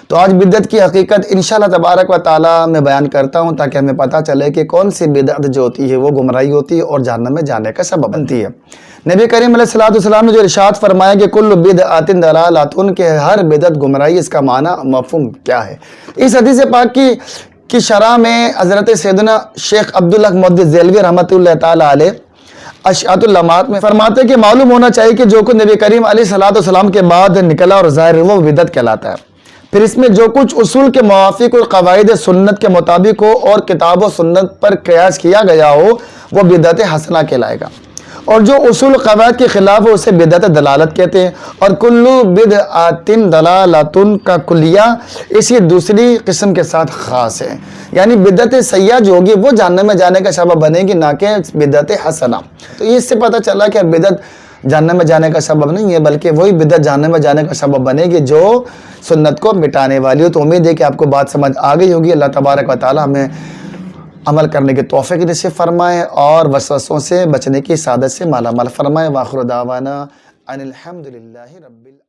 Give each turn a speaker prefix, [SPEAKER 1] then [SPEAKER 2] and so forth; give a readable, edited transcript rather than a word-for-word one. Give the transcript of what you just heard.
[SPEAKER 1] تو آج بدعت کی حقیقت انشاءاللہ تبارک و تعالی میں بیان کرتا ہوں تاکہ ہمیں پتہ چلے کہ کون سی بدعت جو ہوتی ہے وہ گمراہی ہوتی ہے اور جہنم میں جانے کا سبب بنتی ہے۔ نبی کریم علیہ الصلوۃ والسلام نے جو ارشاد فرمایا کہ کل بدعۃ ضلالۃ، کہ ہر بدعت گمراہی، اس کا معنی مفہوم کیا ہے؟ اس حدیث پاک کی شرح میں حضرت سیدنا شیخ عبداللہ محدث دہلوی رحمۃ اللہ تعالی علیہ اشعۃ اللمعات میں فرماتے ہیں کہ معلوم ہونا چاہیے کہ جو کچھ نبی کریم علیہ الصلوۃ والسلام کے بعد نکلا اور ظاہر وہ بدعت کہلاتا ہے۔ پھر اس میں جو کچھ اصول کے موافق اور قواعد سنت کے مطابق ہو اور کتاب و سنت پر قیاس کیا گیا ہو وہ بدعت حسنہ کہلائے گا، اور جو اصول قواعد کے خلاف ہو اسے بدعت دلالت کہتے ہیں۔ اور کلو بدعۃ ضلالۃ کا کلیہ اسی دوسری قسم کے ساتھ خاص ہے، یعنی بدعت سیئہ جو ہوگی وہ جہنم میں جانے کا سبب بنے گی، نہ کہ بدعت حسنہ۔ تو اس سے پتہ چلا کہ بدعت جہنم میں جانے کا سبب نہیں ہے، بلکہ وہی بدعت جہنم میں جانے کا سبب بنے گی جو سنت کو مٹانے والی ہو۔ تو امید ہے کہ آپ کو بات سمجھ آ گئی ہوگی۔ اللہ تبارک و تعالی ہمیں عمل کرنے کی توفیق نصیب فرمائے اور وسوسوں سے بچنے کی سعادت سے مالا مال فرمائے۔ وآخر دعوانا ان الحمد للہ رب العالمین۔